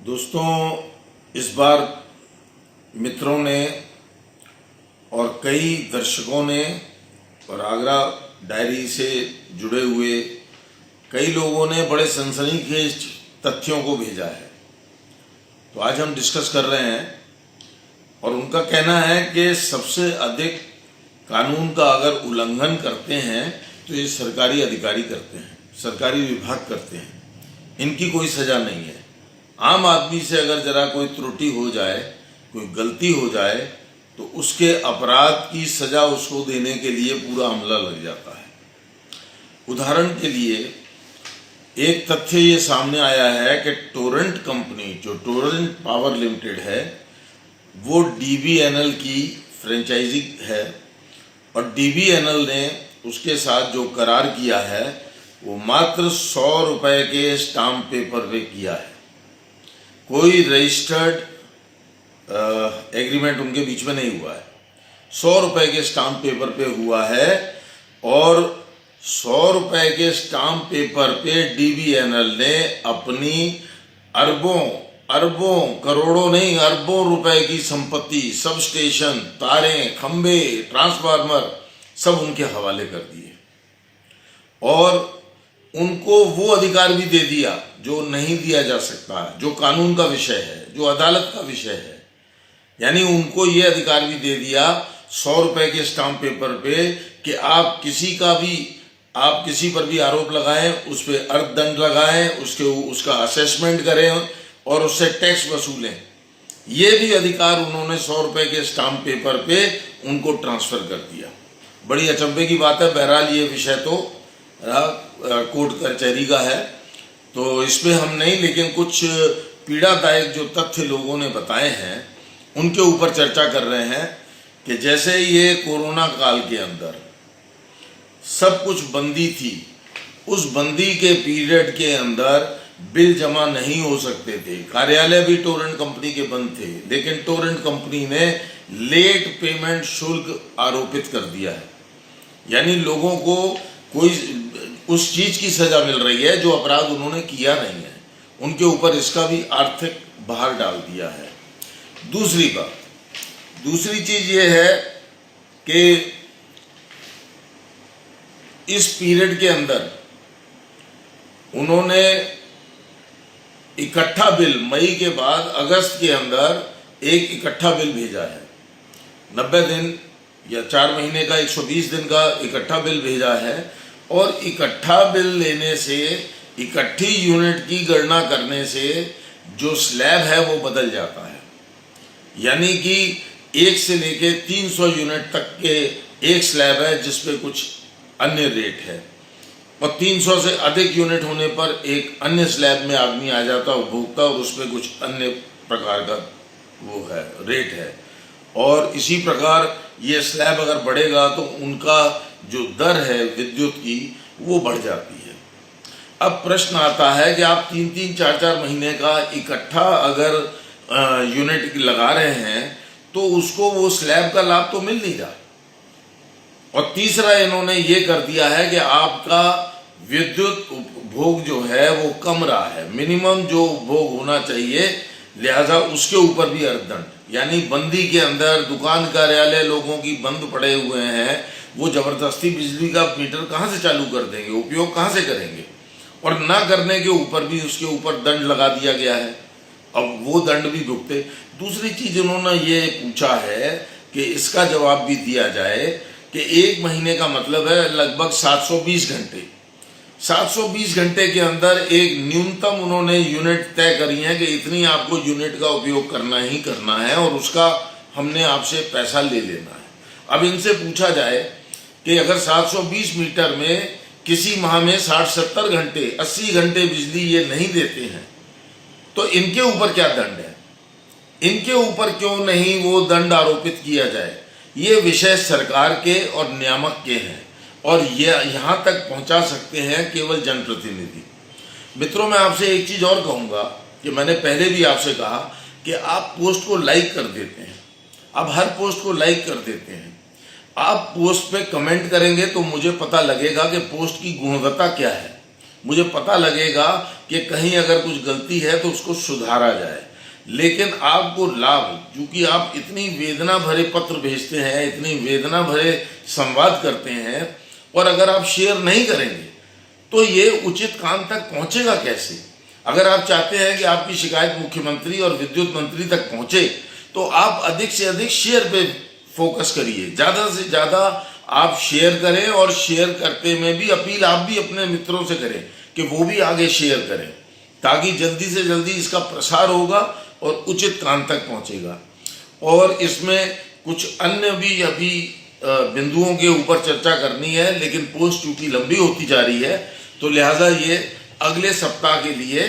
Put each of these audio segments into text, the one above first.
दोस्तों, इस बार मित्रों ने और कई दर्शकों ने और आगरा डायरी से जुड़े हुए कई लोगों ने बड़े सनसनीखेज तथ्यों को भेजा है। तो आज हम डिस्कस कर रहे हैं और उनका कहना है कि सबसे अधिक कानून का अगर उल्लंघन करते हैं तो ये सरकारी अधिकारी करते हैं, सरकारी विभाग करते हैं। इनकी कोई सजा नहीं है। आम आदमी से अगर जरा कोई त्रुटि हो जाए, कोई गलती हो जाए, तो उसके अपराध की सजा उसको देने के लिए पूरा अमला लग जाता है। उदाहरण के लिए एक तथ्य ये सामने आया है कि टोरेंट कंपनी, जो टोरेंट पावर लिमिटेड है, वो DBNL की फ्रेंचाइजी है और DBNL ने उसके साथ जो करार किया है वो मात्र 100 रुपए के स्टाम्प पेपर पे किया है। कोई रजिस्टर्ड एग्रीमेंट उनके बीच में नहीं हुआ है। 100 रुपए के स्टाम्प पेपर पे हुआ है और 100 रुपए के स्टाम्प पेपर पे DBNL ने अपनी अरबों करोड़ों नहीं अरबों रुपए की संपत्ति, सब स्टेशन, तारें, खंबे, ट्रांसफार्मर सब उनके हवाले कर दिए और उनको वो अधिकार भी दे दिया जो नहीं दिया जा सकता, जो कानून का विषय है, जो अदालत का विषय है। यानी उनको ये अधिकार भी दे दिया 100 रुपए के स्टाम्प पेपर पे कि आप किसी पर भी आरोप लगाएं, उस पर अर्थदंड लगाएं, उसका असेसमेंट करें और उससे टैक्स वसूलें। ये भी अधिकार उन्होंने 100 रुपए के स्टाम्प पेपर पे उनको ट्रांसफर कर दिया। बड़ी अचंभे की बात है। बहरहाल ये विषय तो कोर्ट कचहरी का है, तो इसमें हम नहीं, लेकिन कुछ पीड़ादायक जो तथ्य लोगों ने बताए हैं उनके ऊपर चर्चा कर रहे हैं कि जैसे ये कोरोना काल के अंदर सब कुछ बंदी थी, उस बंदी के पीरियड के अंदर बिल जमा नहीं हो सकते थे, कार्यालय भी टोरेंट कंपनी के बंद थे, लेकिन टोरेंट कंपनी ने लेट पेमेंट शुल्क आरोपित कर दिया है। यानी लोगों को कोई उस चीज की सजा मिल रही है जो अपराध उन्होंने किया नहीं है, उनके ऊपर इसका भी आर्थिक भार डाल दिया है। दूसरी चीज ये है कि इस पीरियड के अंदर उन्होंने इकट्ठा बिल मई के बाद अगस्त के अंदर एक इकट्ठा बिल भेजा है। 90 दिन या 4 महीने का 120 दिन का इकट्ठा बिल भेजा है और इकट्ठा बिल लेने से, इकट्ठी यूनिट की गणना करने से जो स्लैब है वो बदल जाता है। यानी कि 1 से लेके 300 यूनिट तक के एक स्लैब है जिसपे कुछ अन्य रेट है और 300 से अधिक यूनिट होने पर एक अन्य स्लैब में आदमी आ जाता है, उपभोक्ता, और उसमें कुछ अन्य प्रकार का वो है, रेट है। और इसी प्रकार ये स्लैब अगर बढ़ेगा तो उनका जो दर है विद्युत की वो बढ़ जाती है। अब प्रश्न आता है कि आप 3-3, 4-4 महीने का इकट्ठा अगर यूनिट लगा रहे हैं तो उसको वो स्लैब का लाभ तो मिल नहीं रहा। और तीसरा इन्होंने ये कर दिया है कि आपका विद्युत उपभोग जो है वो कम रहा है, मिनिमम जो उपभोग होना चाहिए, लिहाजा उसके ऊपर भी अर्थदंड। यानी बंदी के अंदर दुकान, कार्यालय लोगों की बंद पड़े हुए हैं, वो जबरदस्ती बिजली का मीटर कहाँ से चालू कर देंगे, उपयोग कहाँ से करेंगे, और ना करने के ऊपर भी उसके ऊपर दंड लगा दिया गया है। अब वो दंड भी भुगते। दूसरी चीज उन्होंने ये पूछा है कि इसका जवाब भी दिया जाए कि 1 महीने का मतलब है लगभग 720 घंटे। 720 घंटे के अंदर एक न्यूनतम उन्होंने यूनिट तय करी है कि इतनी आपको यूनिट का उपयोग करना ही करना है और उसका हमने आपसे पैसा ले लेना है। अब इनसे पूछा जाए कि अगर 720 मीटर में किसी माह में 60-70 घंटे, 80 घंटे बिजली ये नहीं देते हैं तो इनके ऊपर क्या दंड है, इनके ऊपर क्यों नहीं वो दंड आरोपित किया जाए। ये विषय सरकार के और नियामक के हैं और ये यहाँ तक पहुँचा सकते हैं केवल जनप्रतिनिधि। मित्रों, मैं आपसे एक चीज़ और कहूँगा कि मैंने पहले भी आपसे कहा कि आप पोस्ट को लाइक कर देते हैं, आप हर पोस्ट को लाइक कर देते हैं, आप पोस्ट पे कमेंट करेंगे तो मुझे पता लगेगा कि पोस्ट की गुणवत्ता क्या है, मुझे पता लगेगा कि कहीं अगर कुछ गलती है तो उसको सुधारा जाए। लेकिन आपको लाभ, क्योंकि आप इतनी वेदना भरे पत्र भेजते हैं, इतनी वेदना भरे संवाद करते हैं, और अगर आप शेयर नहीं करेंगे तो ये उचित काम तक पहुंचेगा कैसे? अगर आप चाहते हैं कि आपकी शिकायत मुख्यमंत्री और विद्युत मंत्री तक पहुंचे तो आप अधिक से अधिक शेयर पे फोकस करिए, ज्यादा से ज्यादा आप शेयर करें, और शेयर करते में भी अपील आप भी अपने मित्रों से करें कि वो भी आगे शेयर करें, ताकि जल्दी से जल्दी इसका प्रसार होगा और उचित काम तक पहुंचेगा। और इसमें कुछ अन्य भी अभी बिंदुओं के ऊपर चर्चा करनी है, लेकिन पोस्ट चूंकि लंबी होती जा रही है तो लिहाजा ये अगले सप्ताह के लिए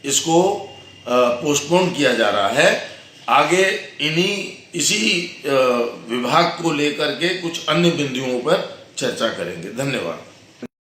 इसको पोस्टपोन किया जा रहा है। आगे इसी विभाग को लेकर के कुछ अन्य बिंदुओं पर चर्चा करेंगे। धन्यवाद।